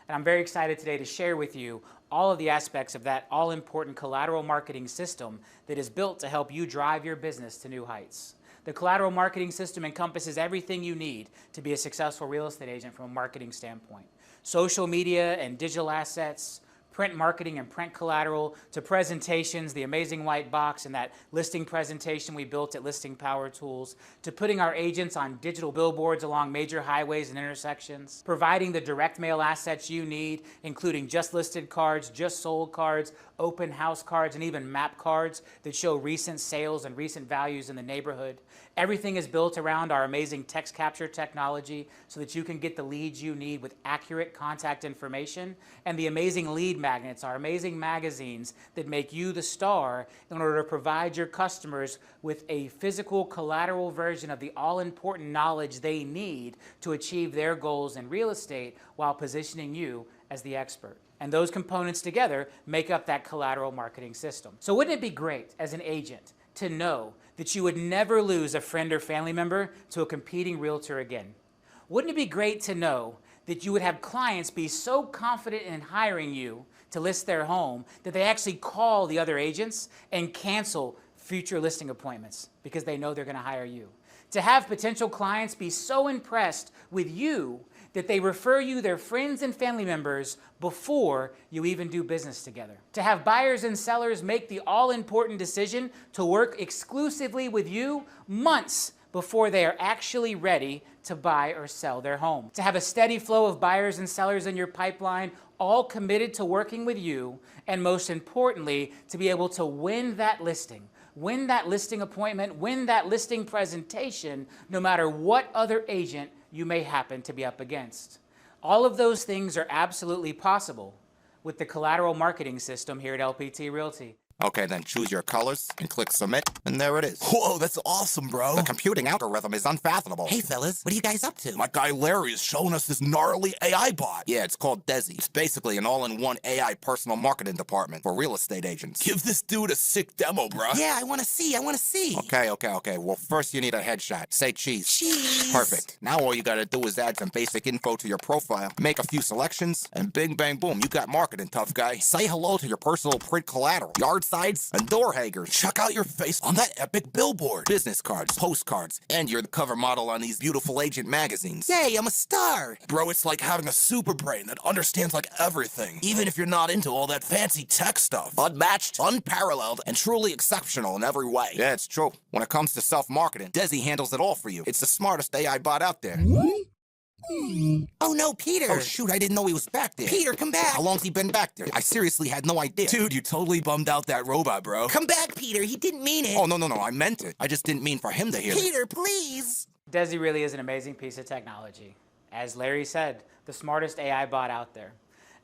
And I'm very excited today to share with you all of the aspects of that all-important collateral marketing system that is built to help you drive your business to new heights. The collateral marketing system encompasses everything you need to be a successful real estate agent from a marketing standpoint. Social media and digital assets, print marketing and print collateral, to presentations, the amazing white box and that listing presentation we built at Listing Power Tools, to putting our agents on digital billboards along major highways and intersections, providing the direct mail assets you need, including just listed cards, just sold cards, open house cards, and even map cards that show recent sales and recent values in the neighborhood. Everything is built around our amazing text capture technology so that you can get the leads you need with accurate contact information, and the amazing lead magnets, our amazing magazines that make you the star in order to provide your customers with a physical collateral version of the all-important knowledge they need to achieve their goals in real estate while positioning you as the expert. And those components together make up that collateral marketing system. So wouldn't it be great as an agent to know that you would never lose a friend or family member to a competing realtor again? Wouldn't it be great to know that you would have clients be so confident in hiring you to list their home that they actually call the other agents and cancel future listing appointments because they know they're going to hire you? To have potential clients be so impressed with you that they refer you their friends and family members before you even do business together. To have buyers and sellers make the all-important decision to work exclusively with you months before they are actually ready to buy or sell their home. To have a steady flow of buyers and sellers in your pipeline, all committed to working with you, and most importantly, to be able to win that listing appointment, win that listing presentation, no matter what other agent you may happen to be up against. All of those things are absolutely possible with the collateral marketing system here at LPT Realty. Okay, then choose your colors and click submit, and there it is. Whoa, that's awesome, bro. The computing algorithm is unfathomable. Hey fellas, what are you guys up to? My guy Larry is showing us this gnarly AI bot. Yeah, it's called Desi. It's basically an all-in-one AI personal marketing department for real estate agents. Give this dude a sick demo, bro. Yeah, I want to see. Okay. Well, first you need a headshot. Say cheese. Cheese. Perfect. Now all you gotta do is add some basic info to your profile, make a few selections, and bing, bang, boom, you got marketing, tough guy. Say hello to your personal print collateral, yard sides, and door hangers. Check out your face on that epic billboard. Business cards, postcards, and you're the cover model on these beautiful agent magazines. Yay, I'm a star. Bro, it's like having a super brain that understands like everything, even if you're not into all that fancy tech stuff. Unmatched, unparalleled, and truly exceptional in every way. Yeah, it's true. When it comes to self-marketing, Desi handles it all for you. It's the smartest AI bot out there. Oh no, Peter. Oh shoot, I didn't know he was back there. Peter, come back. How long's he been back there? I seriously had no idea. Dude, you totally bummed out that robot, bro. Come back, Peter. He didn't mean it. Oh, no, I meant it. I just didn't mean for him to hear it. Peter, please. Desi really is an amazing piece of technology. As Larry said, the smartest AI bot out there.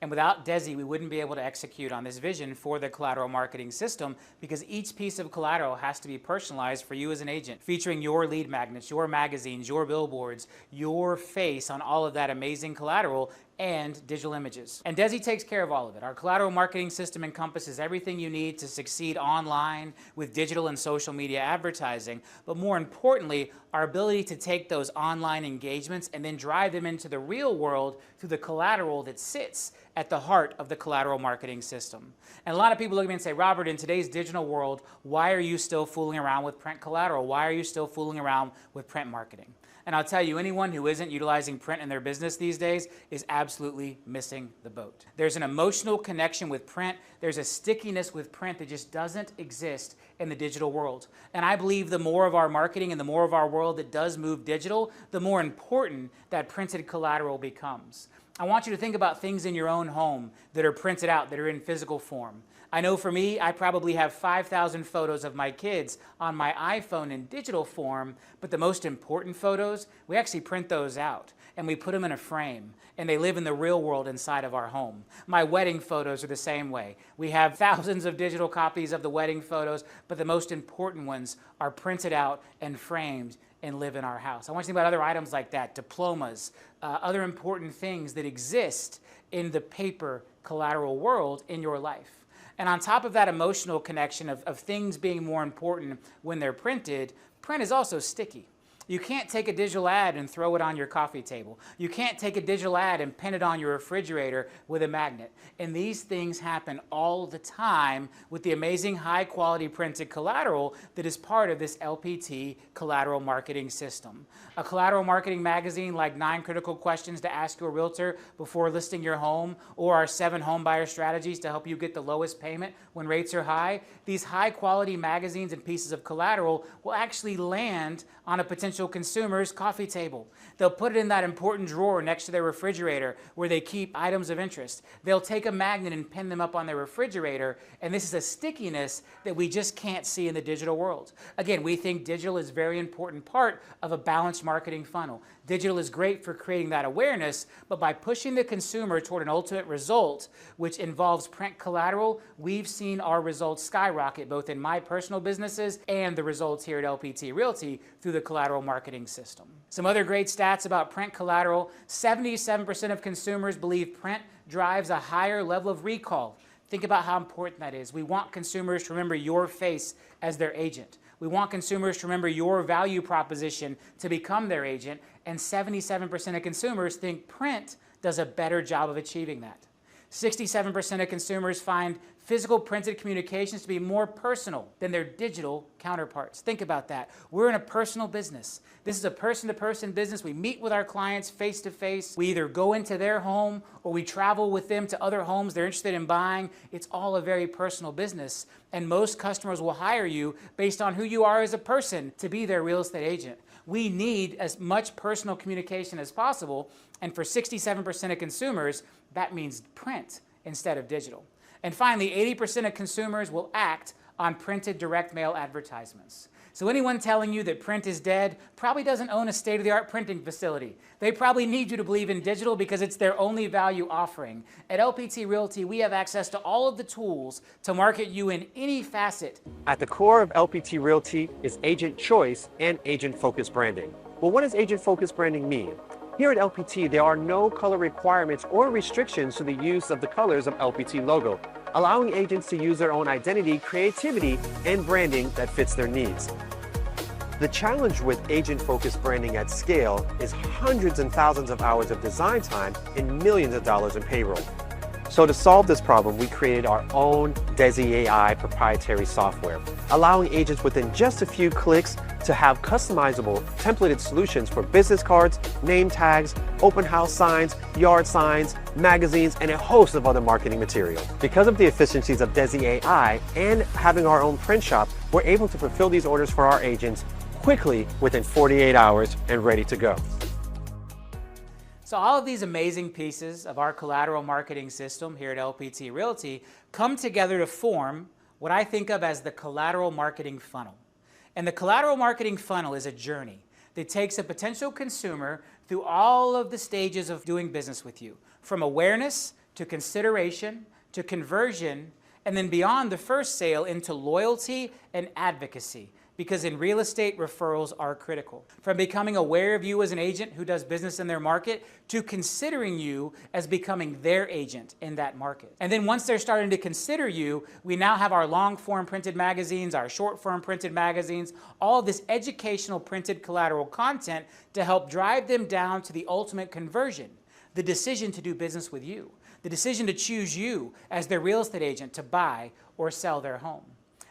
And without Desi, we wouldn't be able to execute on this vision for the collateral marketing system, because each piece of collateral has to be personalized for you as an agent, featuring your lead magnets, your magazines, your billboards, your face on all of that amazing collateral and digital images. And Desi takes care of all of it. Our collateral marketing system encompasses everything you need to succeed online with digital and social media advertising, but more importantly, our ability to take those online engagements and then drive them into the real world through the collateral that sits at the heart of the collateral marketing system. And a lot of people look at me and say, Robert, in today's digital world, why are you still fooling around with print collateral? Why are you still fooling around with print marketing? And I'll tell you, anyone who isn't utilizing print in their business these days is absolutely missing the boat. There's an emotional connection with print. There's a stickiness with print that just doesn't exist in the digital world. And I believe the more of our marketing and the more of our world that does move digital, the more important that printed collateral becomes. I want you to think about things in your own home that are printed out, that are in physical form. I know for me, I probably have 5,000 photos of my kids on my iPhone in digital form, but the most important photos, we actually print those out and we put them in a frame, and they live in the real world inside of our home. My wedding photos are the same way. We have thousands of digital copies of the wedding photos, but the most important ones are printed out and framed and live in our house. I want you to think about other items like that, diplomas, other important things that exist in the paper collateral world in your life. And on top of that emotional connection of things being more important when they're printed, print is also sticky. You can't take a digital ad and throw it on your coffee table. You can't take a digital ad and pin it on your refrigerator with a magnet. And these things happen all the time with the amazing high quality printed collateral that is part of this LPT Collateral Marketing System. A collateral marketing magazine like 9 Critical Questions to Ask Your Realtor Before Listing Your Home, or our 7 Home Buyer Strategies to help you get the lowest payment when rates are high. These high quality magazines and pieces of collateral will actually land on a potential consumer's coffee table. They'll put it in that important drawer next to their refrigerator where they keep items of interest. They'll take a magnet and pin them up on their refrigerator, and this is a stickiness that we just can't see in the digital world. Again, we think digital is a very important part of a balanced marketing funnel. Digital is great for creating that awareness, but by pushing the consumer toward an ultimate result, which involves print collateral, we've seen our results skyrocket, both in my personal businesses and the results here at LPT Realty through the Collateral Marketing System. Some other great stats about print collateral: 77% of consumers believe print drives a higher level of recall. Think about how important that is. We want consumers to remember your face as their agent. We want consumers to remember your value proposition to become their agent, and 77% of consumers think print does a better job of achieving that. 67% of consumers find physical printed communications to be more personal than their digital counterparts. Think about that. We're in a personal business. This is a person-to-person business. We meet with our clients face-to-face. We either go into their home or we travel with them to other homes they're interested in buying. It's all a very personal business, and most customers will hire you based on who you are as a person to be their real estate agent. We need as much personal communication as possible, and for 67% of consumers, that means print instead of digital. And finally, 80% of consumers will act on printed direct mail advertisements. So anyone telling you that print is dead probably doesn't own a state-of-the-art printing facility. They probably need you to believe in digital because it's their only value offering. At LPT Realty, we have access to all of the tools to market you in any facet. At the core of LPT Realty is agent choice and agent-focused branding. Well, what does agent-focused branding mean? Here at LPT, there are no color requirements or restrictions to the use of the colors of LPT logo, allowing agents to use their own identity, creativity, and branding that fits their needs. The challenge with agent-focused branding at scale is hundreds and thousands of hours of design time and millions of dollars in payroll. So to solve this problem, we created our own Desi AI proprietary software, allowing agents within just a few clicks to have customizable templated solutions for business cards, name tags, open house signs, yard signs, magazines, and a host of other marketing material. Because of the efficiencies of Desi AI and having our own print shop, we're able to fulfill these orders for our agents quickly within 48 hours and ready to go. So all of these amazing pieces of our collateral marketing system here at LPT Realty come together to form what I think of as the collateral marketing funnel. And the collateral marketing funnel is a journey that takes a potential consumer through all of the stages of doing business with you, from awareness to consideration to conversion, and then beyond the first sale into loyalty and advocacy. Because in real estate, referrals are critical. From becoming aware of you as an agent who does business in their market to considering you as becoming their agent in that market. And then once they're starting to consider you, we now have our long form printed magazines, our short form printed magazines, all this educational printed collateral content to help drive them down to the ultimate conversion, the decision to do business with you, the decision to choose you as their real estate agent to buy or sell their home.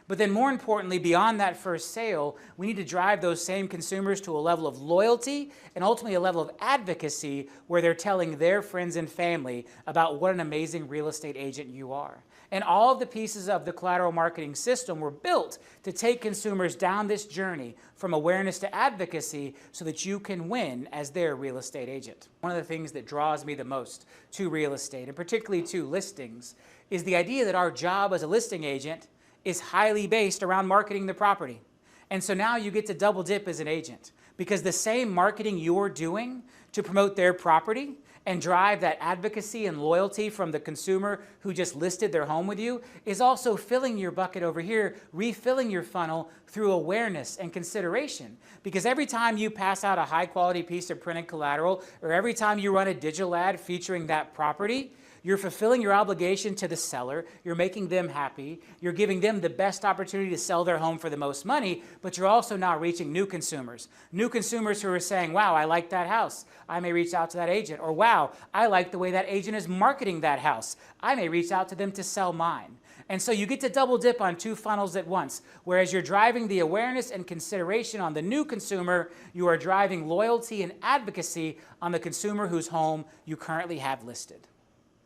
But then more importantly, beyond that first sale, we need to drive those same consumers to a level of loyalty and ultimately a level of advocacy where they're telling their friends and family about what an amazing real estate agent you are. And all of the pieces of the collateral marketing system were built to take consumers down this journey from awareness to advocacy so that you can win as their real estate agent. One of the things that draws me the most to real estate, and particularly to listings, is the idea that our job as a listing agent is highly based around marketing the property. And so now you get to double dip as an agent because the same marketing you're doing to promote their property and drive that advocacy and loyalty from the consumer who just listed their home with you is also filling your bucket over here, refilling your funnel through awareness and consideration. Because every time you pass out a high quality piece of printed collateral, or every time you run a digital ad featuring that property, you're fulfilling your obligation to the seller, you're making them happy, you're giving them the best opportunity to sell their home for the most money, but you're also now reaching new consumers. New consumers who are saying, wow, I like that house. I may reach out to that agent. Or wow, I like the way that agent is marketing that house. I may reach out to them to sell mine. And so you get to double dip on two funnels at once. Whereas you're driving the awareness and consideration on the new consumer, you are driving loyalty and advocacy on the consumer whose home you currently have listed.